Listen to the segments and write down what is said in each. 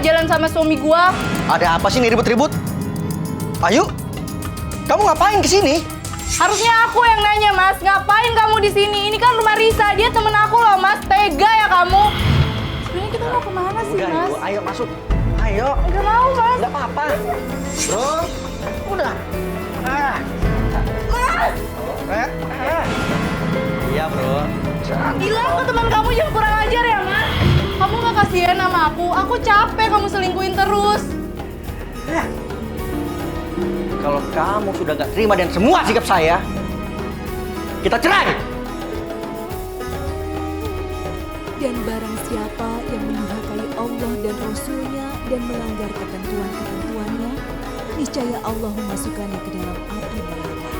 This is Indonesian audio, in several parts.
jalan sama suami gua. Ada apa sih nih ribut-ribut? Ayu, kamu ngapain kesini? Harusnya aku yang nanya, Mas. Ngapain kamu di sini? Ini kan rumah Risa. Dia temen aku loh, Mas. Tega ya kamu. Sebenarnya kita mau kemana sih, Udah, Mas? Ibu, ayo masuk. Ayo. Nggak mau, Mas. Nggak apa-apa. Bro, udah. Mas! Iya, bro. Bilang ke teman kamu jangan kurang ajar ya, Mas. Kamu nggak kasihan sama aku. Aku capek kamu selingkuhin terus. Kalau kamu sudah nggak terima dan semua sikap saya, kita cerai. Dan barang siapa yang mendurhakai Allah dan Rasul-Nya dan melanggar ketentuan-ketentuannya, niscaya Allah memasukkannya ke dalam api neraka,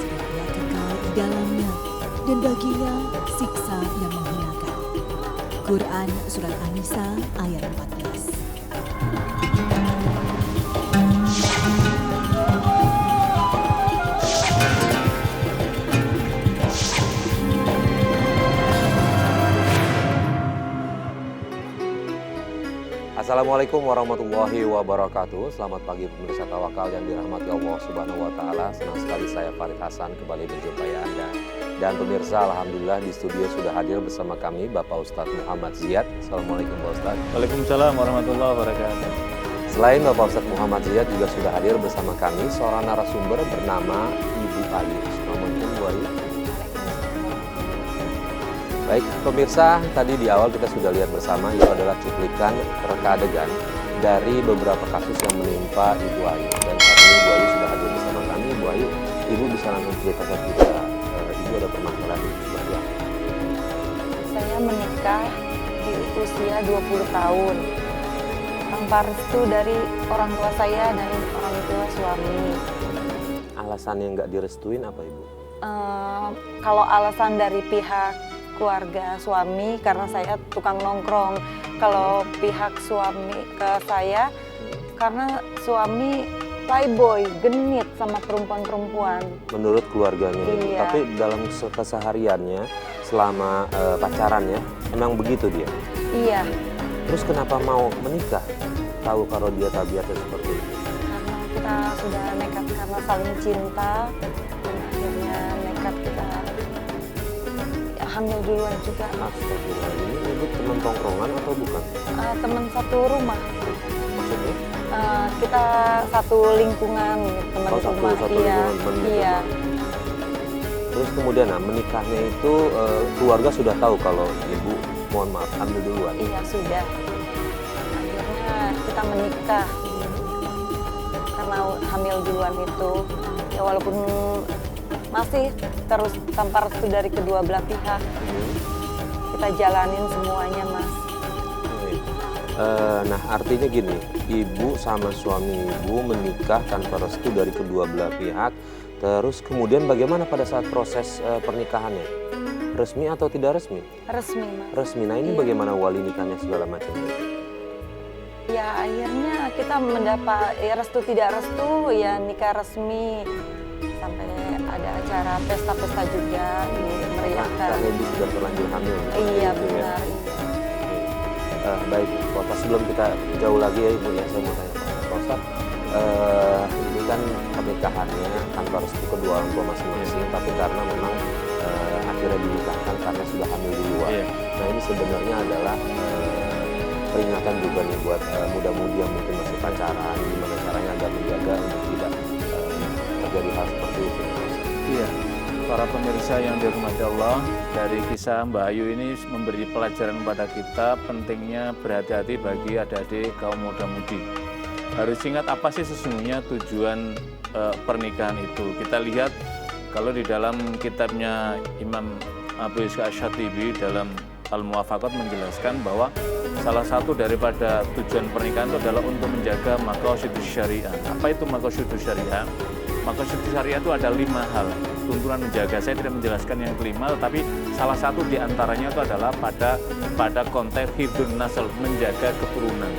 sebab dia kekal di dalamnya, dan baginya siksa yang menghinakan. Quran Surat An-Nisa ayat 14. Assalamualaikum warahmatullahi wabarakatuh. Selamat pagi pemirsa Tawakal yang dirahmati Allah Subhanahu wa taala. Senang sekali saya Farid Hasan kembali menjumpai Anda. Dan pemirsa, alhamdulillah di studio sudah hadir bersama kami Bapak Ustadz Muhammad Ziyad. Assalamualaikum Pak Ustadz. Waalaikumsalam warahmatullahi wabarakatuh. Selain Bapak Ustadz Muhammad Ziyad juga sudah hadir bersama kami seorang narasumber bernama Ibu Ayu. Assalamualaikum Bu Ayu. Baik, pemirsa, tadi di awal kita sudah lihat bersama itu adalah cuplikan reka adegan dari beberapa kasus yang menimpa Ibu Ayu. Dan saat ini Ibu Ayu sudah hadir bersama kami. Ibu Ayu, Ibu bisa langsung ceritakan kita, Ibu ada permasalahan seperti apa? Saya menikah di usia 20 tahun tanpa restu dari orang tua saya dan orang tua suami. Alasan yang nggak direstuin apa Ibu? Kalau alasan dari pihak keluarga suami karena saya tukang nongkrong. Kalau pihak suami ke saya karena suami playboy, genit sama perempuan-perempuan. Menurut keluarganya Ibu. Iya. Tapi dalam kesehariannya selama pacarannya emang begitu dia? Iya, Terus kenapa mau menikah? Tahu kalau dia tabiatnya seperti itu? karena kita sudah nekat karena saling cinta dan akhirnya nekat kita hamil duluan juga. Astagfirullah, ini Ibu teman tongkrongan atau bukan? Teman satu rumah. Maksudnya? Kita satu lingkungan, teman Oh, satu rumah. Iya, lingkungan, teman gitu. iya. Terus kemudian menikahnya itu keluarga sudah tahu kalau Ibu mohon maaf hamil duluan. Iya sudah. Akhirnya kita menikah karena hamil duluan itu. Ya walaupun masih terus tanpa restu dari kedua belah pihak. Kita jalanin semuanya, Mas. Nah artinya gini, Ibu sama suami Ibu menikah tanpa restu dari kedua belah pihak. Terus kemudian bagaimana pada saat proses pernikahannya? Resmi atau tidak resmi? Resmi, Mas. Resmi. Nah ini Iya. bagaimana wali nikahnya segala macamnya? Ya akhirnya kita mendapat ya restu tidak restu ya nikah resmi sampai ada acara pesta-pesta juga dimeriahkan. Karena Ibu sudah terlanjur hamil. Iya gitu ya. benar. Baik, Pak Ustadz, sebelum kita jauh lagi ya Ibu ya, saya mau tanya Pak Ustadz, ini kan pernikahannya tanpa restu kedua orang tua masing-masing, tapi karena memang akhirnya dinikahkan karena sudah hamil duluan. Iya. Nah ini sebenarnya adalah peringatan juga nih buat muda-mudi yang mungkin masih pacaran, gimana caranya agar menjaga untuk tidak terjadi hal seperti itu. Iya, para pemirsa yang dirahmati Allah, dari kisah Mbak Ayu ini memberi pelajaran kepada kita pentingnya berhati-hati bagi adik-adik kaum muda-mudi. Harus ingat apa sih sesungguhnya tujuan pernikahan itu. Kita lihat kalau di dalam kitabnya Imam Abu Ishaq Ash-Shatibi dalam Al-Muwafaqat menjelaskan bahwa salah satu daripada tujuan pernikahan itu adalah untuk menjaga maqasidus syariah. Apa itu maqasidus syariah? Maqasidus syariah itu ada 5 hal tuntunan menjaga. Saya tidak menjelaskan yang kelima, tetapi salah satu di antaranya itu adalah pada konteks hifdzun nasl, menjaga keturunan.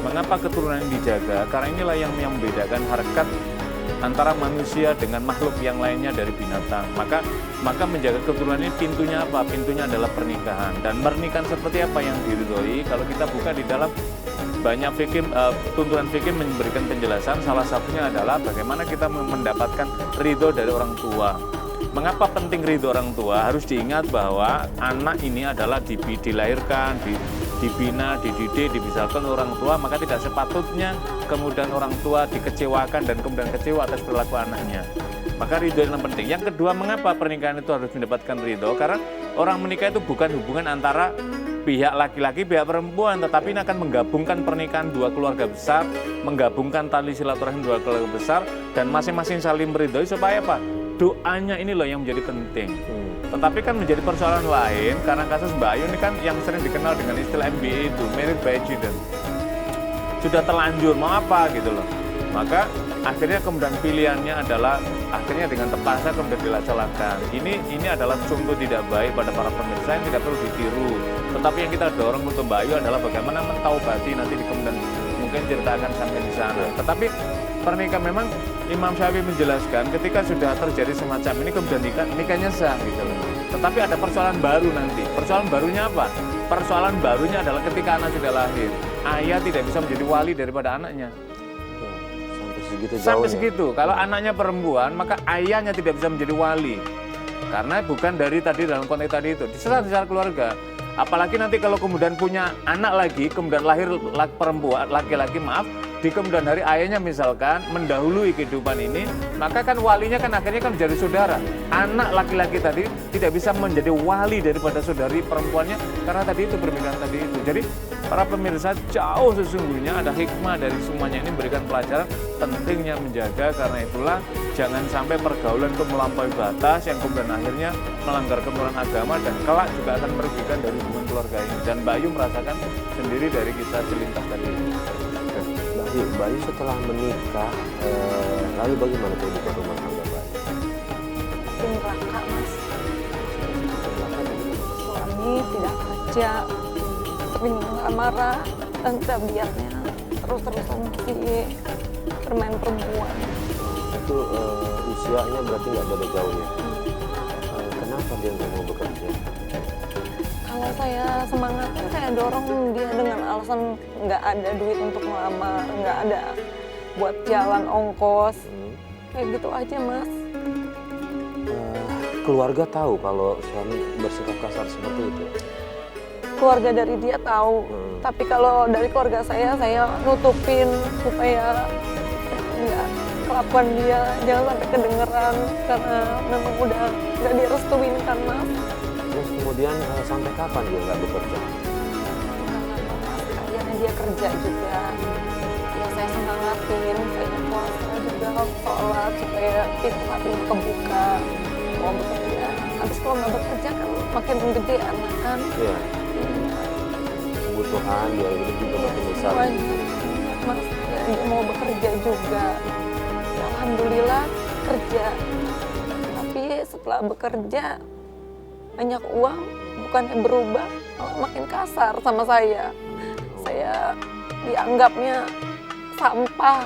Mengapa keturunan dijaga? Karena inilah yang membedakan harkat antara manusia dengan makhluk yang lainnya dari binatang. Maka menjaga keturunan ini pintunya apa? Pintunya adalah pernikahan. Dan pernikahan seperti apa yang diridhoi? Kalau kita buka di dalam banyak tuntunan fikih memberikan penjelasan. Salah satunya adalah bagaimana kita mendapatkan ridho dari orang tua. Mengapa penting ridho orang tua? Harus diingat bahwa anak ini adalah dilahirkan, dibina, dididik, dibesarkan orang tua, maka tidak sepatutnya kemudian orang tua dikecewakan dan kemudian kecewa atas perilaku anaknya. Maka ridho yang penting. Yang kedua, mengapa pernikahan itu harus mendapatkan ridho? Karena orang menikah itu bukan hubungan antara pihak laki-laki, pihak perempuan, tetapi ini akan menggabungkan pernikahan dua keluarga besar, menggabungkan tali silaturahim dua keluarga besar, dan masing-masing saling meridhoi supaya apa? Doanya ini loh yang menjadi penting. Tetapi kan menjadi persoalan lain, karena kasus Mbak Ayu ini kan yang sering dikenal dengan istilah MBA itu, Married by Accident. Sudah terlanjur, mau apa gitu loh. Maka akhirnya kemudian pilihannya adalah akhirnya dengan terpaksa kemudian dilaksanakan. Ini adalah contoh tidak baik pada para pemirsa yang tidak perlu ditiru. Tetapi yang kita dorong untuk Mbak Ayu adalah bagaimana mentaubati nanti di kemudian mungkin ceritakan sampai di sana. Tetapi pernikahan memang Imam Syafi'i menjelaskan ketika sudah terjadi semacam ini kemudian nikahnya sah gitu loh. Tetapi ada persoalan baru nanti. Persoalan barunya apa? Persoalan barunya adalah ketika anak sudah lahir, ayah tidak bisa menjadi wali daripada anaknya. Sampai segitu. Kalau anaknya perempuan, maka ayahnya tidak bisa menjadi wali. Karena bukan dari tadi dalam konteks tadi itu. Secara keluarga. Apalagi nanti kalau kemudian punya anak lagi, kemudian lahir perempuan, laki-laki di kemudian hari ayahnya misalkan mendahului kehidupan ini, maka kan walinya kan akhirnya kan menjadi saudara. Anak laki-laki tadi tidak bisa menjadi wali daripada saudari perempuannya karena tadi itu perbedaan tadi itu. Jadi para pemirsa jauh sesungguhnya ada hikmah dari semuanya ini memberikan pelajaran pentingnya menjaga, karena itulah jangan sampai pergaulan itu melampaui batas yang kemudian akhirnya melanggar kemuliaan agama dan kelak juga akan merugikan dari hubungan keluarga ini. Dan Mbak Ayu merasakan sendiri dari kisah selintas tadi. Mbak Ayu setelah menikah, lalu bagaimana kehidupan rumah tangga Mbak Ayu? Makin neraka, Mas. Suami tidak kerja, sering marah-marah, dan tabiatnya terus-terusan masih bermain perempuan. Itu usianya berarti nggak beda jauh ya? Kenapa dia nggak mau bekerja? Kalau saya semangatin, saya dorong dia dengan alasan nggak ada duit untuk melamar, nggak ada buat jalan ongkos, kayak gitu aja, Mas. Keluarga tahu kalau suami bersikap kasar seperti itu? Keluarga dari dia tahu, tapi kalau dari keluarga saya nutupin supaya nggak kelakuan dia jangan sampai kedengeran karena memang udah nggak direstuin kan, Mas. Terus kemudian sampai kapan dia nggak bekerja? Akhirnya dia kerja juga. Ya saya semangatin, saya puasa juga, sholat supaya pintu hati kebuka, mau bekerja. Habis kalau nggak bekerja kan makin gede anak kan. Iya. Kebutuhan biar hidup juga makin besar. Mas, ya, dia mau bekerja juga. Ya, alhamdulillah kerja. Tapi setelah bekerja banyak uang, bukannya berubah, malah makin kasar sama saya. Saya dianggapnya sampah,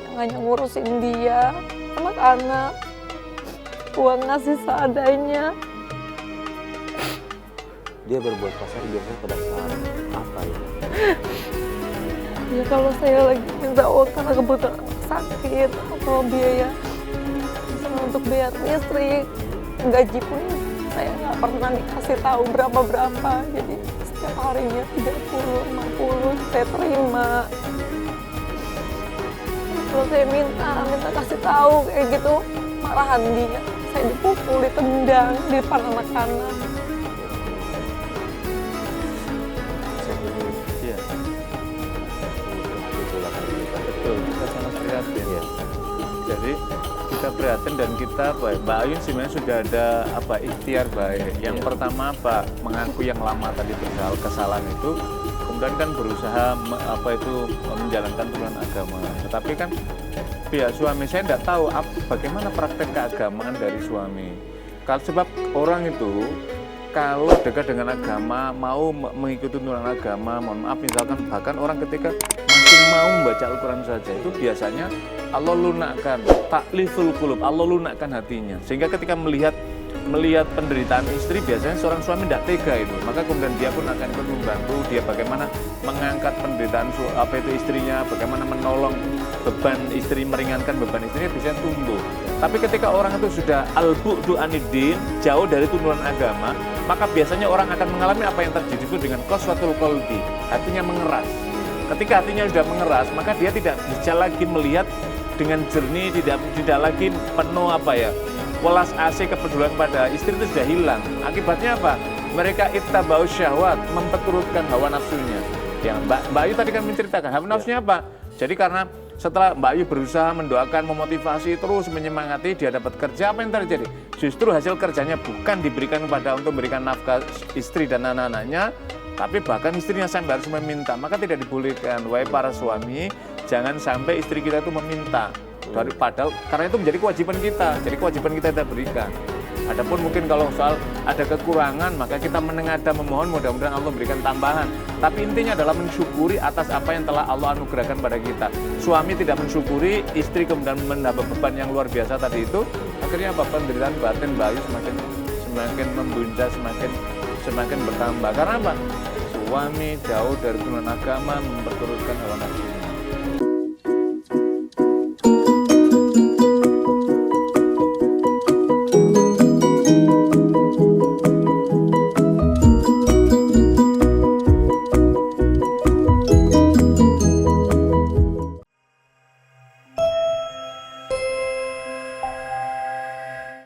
yang hanya ngurusin dia, anak-anak, uang ngasih seadanya. Dia berbuat kasar biasanya pada saat apa ya? Ya kalau saya lagi minta uang karena kebutuhan sakit atau biaya misalnya untuk biaya listrik, gaji pun saya nggak pernah dikasih tahu berapa, jadi setiap harinya 30, 50 saya terima. Kalau saya minta kasih tahu kayak gitu, marahan dia. Saya dipukul, ditendang di depan anak-anak. Iya. Betul, kita sangat prihatin ya. Jadi kita prihatin dan kita Mbak Ayu sebenarnya sudah ada ikhtiar baik. Yang pertama mengaku yang lama tadi kesalahan itu, kemudian kan berusaha menjalankan tuntunan agama. Tetapi kan pihak suami saya tidak tahu bagaimana praktek keagamaan dari suami. Sebab orang itu kalau dekat dengan agama, mau mengikuti tuntunan agama, mohon maaf misalkan bahkan orang ketika masih mau membaca Al-Quran saja itu biasanya Allah lunakkan takliful qulub, Allah lunakkan hatinya. Sehingga ketika melihat melihat penderitaan istri, biasanya seorang suami tidak tega itu, maka kemudian dia pun akan ikut membantu dia bagaimana mengangkat penderitaan istrinya, bagaimana menolong beban istri, meringankan beban istrinya, bisa tumbuh. Tapi ketika orang itu sudah al-bu'du aniddin, jauh dari tuntunan agama, maka biasanya orang akan mengalami apa yang terjadi itu dengan qaswatul qalbi, hatinya mengeras. Ketika hatinya sudah mengeras, maka dia tidak bisa lagi melihat dengan jernih, tidak lagi penuh welas asih, kepedulian pada istri itu sudah hilang. Akibatnya apa? Mereka ittaba'u syahwat, memperturutkan hawa nafsunya. Ya, Mbak Ayu tadi kan menceritakan hawa nafsunya apa? Jadi karena setelah Mbak Ayu berusaha mendoakan, memotivasi, terus menyemangati, dia dapat kerja, apa yang terjadi? Justru hasil kerjanya bukan diberikan kepada untuk memberikan nafkah istri dan anak-anaknya, tapi bahkan istrinya sampai harus meminta. Maka tidak dibolehkan, wahai para suami, jangan sampai istri kita itu meminta. Padahal karena itu menjadi kewajiban kita berikan. Adapun mungkin kalau soal ada kekurangan, maka kita menengadah memohon, mudah-mudahan Allah berikan tambahan. Tapi intinya adalah mensyukuri atas apa yang telah Allah anugerahkan pada kita. Suami tidak mensyukuri, istri kemudian mendapat beban yang luar biasa tadi itu, akhirnya apa? Penderitaan batin Mbak Ayu semakin membunda, semakin bertambah. Karena apa? Suami jauh dari tuntunan agama, memperturutkan hawa nafsu.